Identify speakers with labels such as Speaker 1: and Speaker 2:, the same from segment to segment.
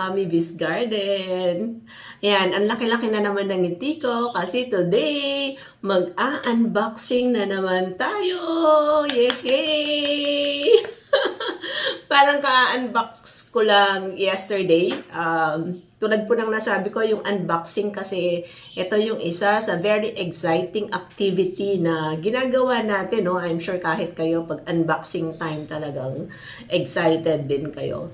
Speaker 1: Mami Biz Garden. Ayan, ang laki-laki na naman ng ngiti ko kasi today, mag-a-unboxing na naman tayo! Yehey! Parang ka-unbox ko lang yesterday. Tulad po ng nasabi ko, yung unboxing kasi ito yung isa sa very exciting activity na ginagawa natin. No? I'm sure kahit kayo pag unboxing time talagang excited din kayo.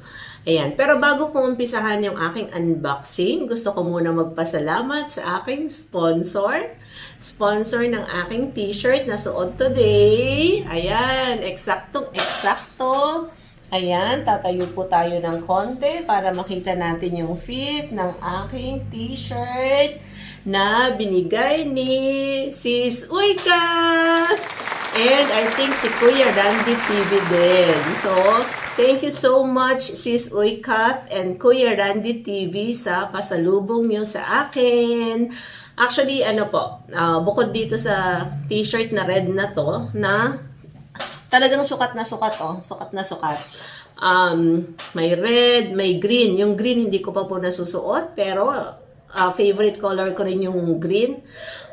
Speaker 1: Ayan. Pero bago ko umpisahan yung aking unboxing, gusto ko muna magpasalamat sa aking sponsor. Sponsor ng aking t-shirt na suot today. Ayan. Eksaktong-eksakto. Ayan, tatayo po tayo ng konti para makita natin yung fit ng aking t-shirt na binigay ni Sis Uika. And I think si Kuya Randy TV din. So, thank you so much Sis Uika and Kuya Randy TV sa pasalubong nyo sa akin. Actually, bukod dito sa t-shirt na red na to, na talagang sukat na sukat, oh. Sukat na sukat. May red, may green. Yung green hindi ko pa po nasusuot, pero favorite color ko rin yung green.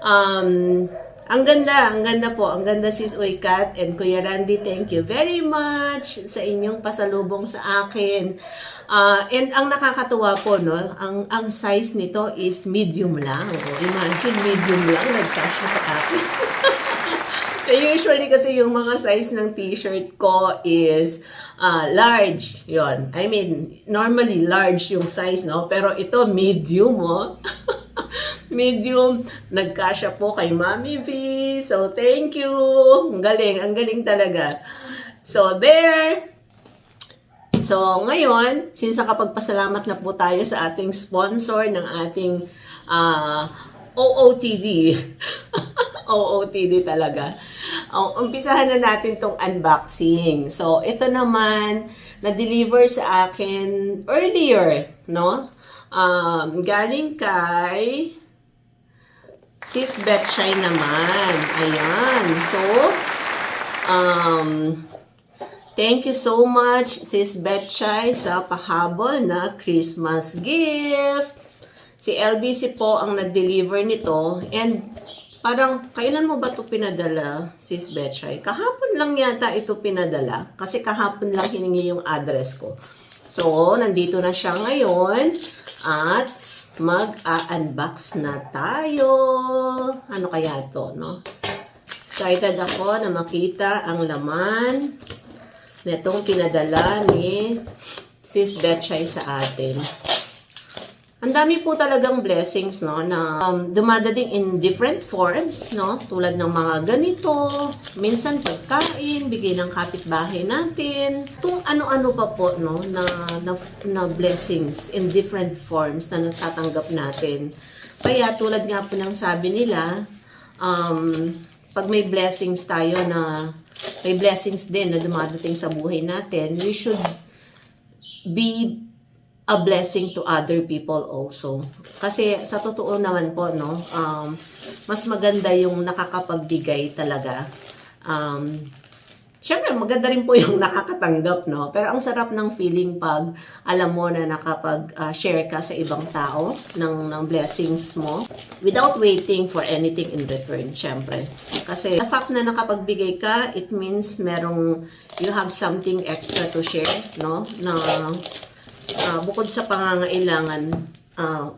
Speaker 1: Ang ganda po. Ang ganda Sis Uykat and Kuya Randy, thank you very much sa inyong pasalubong sa akin. And ang nakakatuwa po, no, ang size nito is medium lang. Imagine, medium lang, nag-cash na sa akin. Usually kasi yung mga size ng t-shirt ko is large. Yon. I mean, normally large yung size, no? Pero ito medium, oh. Medium. Nagkasya po kay Mami V. So, thank you. Ang galing talaga. So, there. So, ngayon, since nakapagpasalamat na po tayo sa ating sponsor ng ating OOTD. OOTD talaga. Umpisahan na natin tong unboxing. So, ito naman, na-deliver sa akin earlier, no? Galing kay Sis Betchay naman. Ayan. So, thank you so much, Sis Betchay, sa pahabol na Christmas gift. Si LBC po ang nag-deliver nito. And parang, kailan mo ba ito pinadala, Sis Betchay? Kahapon lang yata ito pinadala. Kasi kahapon lang hiningi yung address ko. So, nandito na siya ngayon. At mag-a-unbox na tayo. Ano kaya to, no? Excited ako na makita ang laman nitong pinadala ni Sis Betchay sa atin. Ang dami po talagang blessings, no, na dumadating in different forms, no, tulad ng mga ganito, minsan pagkain, bigay ng kapitbahay natin, kung ano-ano pa po, no, na blessings in different forms na natatanggap natin. Kaya tulad nga po ng sabi nila, pag may blessings tayo na, may blessings din na dumadating sa buhay natin, we should be a blessing to other people also. Kasi sa totoo naman po, no, mas maganda yung nakakapagbigay talaga. Syempre, maganda rin po yung nakakatanggap, no? Pero ang sarap ng feeling pag alam mo na nakapag-share ka sa ibang tao ng blessings mo without waiting for anything in return, syempre. Kasi the fact na nakapagbigay ka, it means you have something extra to share, no? Na bukod sa pangangailangan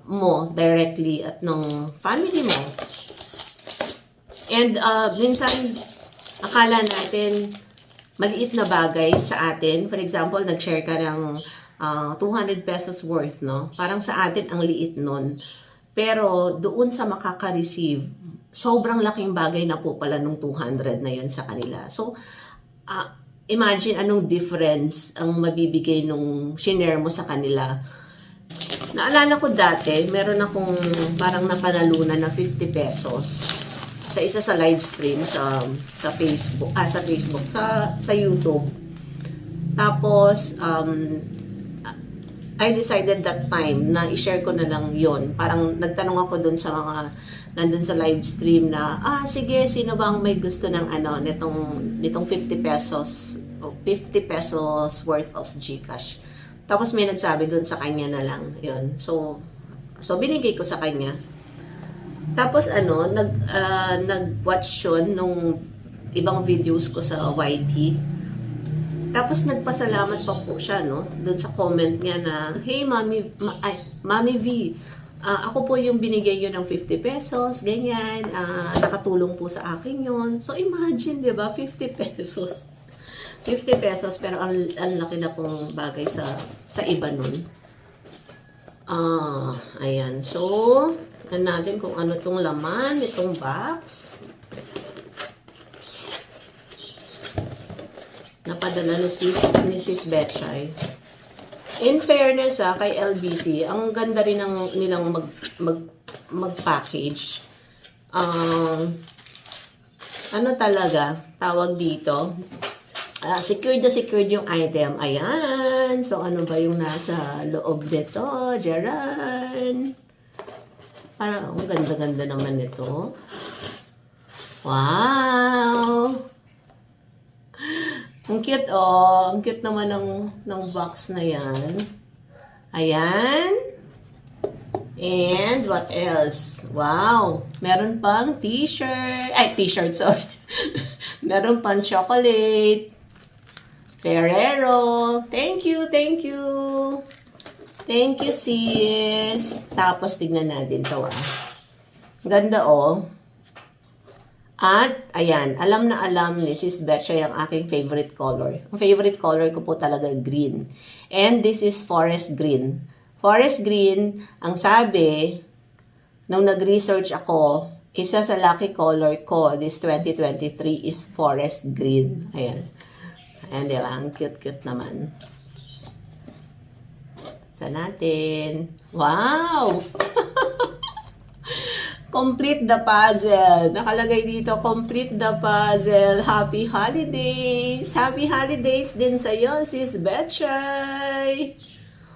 Speaker 1: mo directly at ng family mo. And minsan, akala natin maliit na bagay sa atin. For example, nag-share ka ng 200 pesos worth, no? Parang sa atin ang liit nun. Pero doon sa makaka-receive, sobrang laking bagay na po pala nung 200 na yun sa kanila. So, imagine anong difference ang mabibigay nung shinare mo sa kanila. Naalala ko dati, meron akong parang napanalunan na 50 pesos sa isa sa live stream sa Facebook, sa YouTube. Tapos, I decided that time na i-share ko na lang yon. Parang nagtanong ako dun sa mga nandun sa live stream na, sige, sino bang may gusto ng nitong 50 pesos worth of GCash. Tapos may nagsabi dun sa kanya na lang. Yun. So binigay ko sa kanya. Tapos nag-watch yun nung ibang videos ko sa YT. Tapos nagpasalamat pa po siya, no? Doon sa comment niya na, hey, Mami V, ako po yung binigay yun ng 50 pesos, ganyan, nakatulong po sa akin yun. So imagine, di ba, 50 pesos. 50 pesos, pero ang laki na pong bagay sa iba nun. Ayan. So, natin kung ano tong laman, itong box. Napadala ni Sis Betchay. In fairness kay LBC, ang ganda rin nilang mag-package. Ano talaga, tawag dito, secured na secured yung item. Ayan. So, ano ba yung nasa loob nito? Jaran. Parang, ang ganda-ganda naman nito. Wow! Ang cute, oh. Ang cute naman ng box na yan. Ayan. And what else? Wow! Meron pang t-shirt. Ay, t-shirt, sorry. Meron pang chocolate. Ferrero. Thank you, thank you. Thank you, sis. Tapos, tignan natin to, Ganda, oh. At, ayan, alam na alam ni Sis Betchay ang aking favorite color. Ang favorite color ko po talaga green. And this is forest green. Forest green, ang sabi, nung nag-research ako, isa sa lucky color ko this 2023 is forest green. Ayan. Ayan, di ba? Ang cute-cute naman. Sa natin. Wow! Complete the puzzle. Nakalagay dito, complete the puzzle. Happy holidays. Happy holidays din sa'yo, Sis Betchay.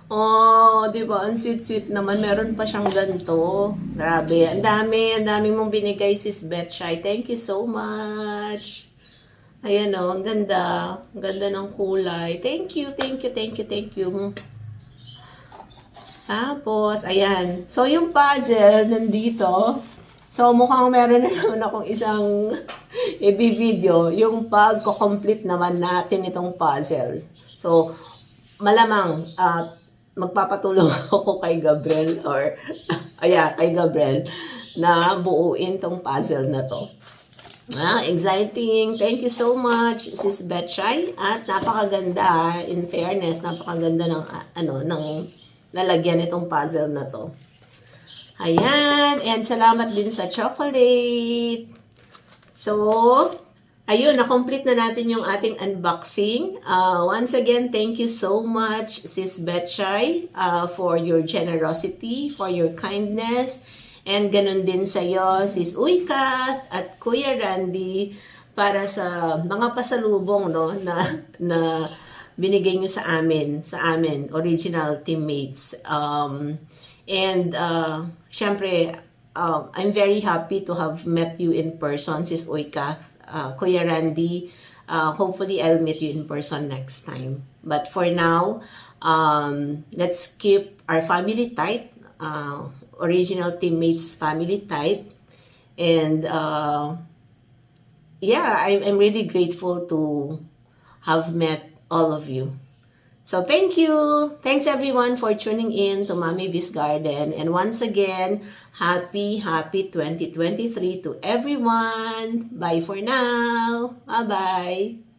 Speaker 1: Oh, di ba? Ang sweet-sweet naman. Meron pa siyang ganito. Grabe. Ang dami mong binigay, Sis Betchay. Thank you so much. Ayan o, ang ganda. Ang ganda ng kulay. Thank you, thank you, thank you, thank you. Tapos, ayan. So, yung puzzle nandito. So, mukhang meron na naman akong isang i-video. Yung pag-complete naman natin itong puzzle. So, malamang magpapatulong ako kay Gabriel or, kay Gabriel na buuin tong puzzle na to. Exciting. Thank you so much, Sis Betchay. At napakaganda, in fairness, napakaganda ng lalagyan itong puzzle na to. Ayan. And salamat din sa chocolate. So, ayun, na-complete na natin yung ating unboxing. Once again, thank you so much, Sis Betchay, for your generosity, for your kindness. And ganun din sa'yo, Sis Uykat at Kuya Randy, para sa mga pasalubong, no, na binigay nyo sa amin, original teammates. Syempre, I'm very happy to have met you in person, Sis Uykat, Kuya Randy. Hopefully, I'll meet you in person next time. But for now, let's keep our family tight, original teammates family tight. And I'm really grateful to have met all of you. So thank you. Thanks everyone for tuning in to Mami V's Garden. And once again, happy 2023 to everyone. Bye for now. Bye-bye.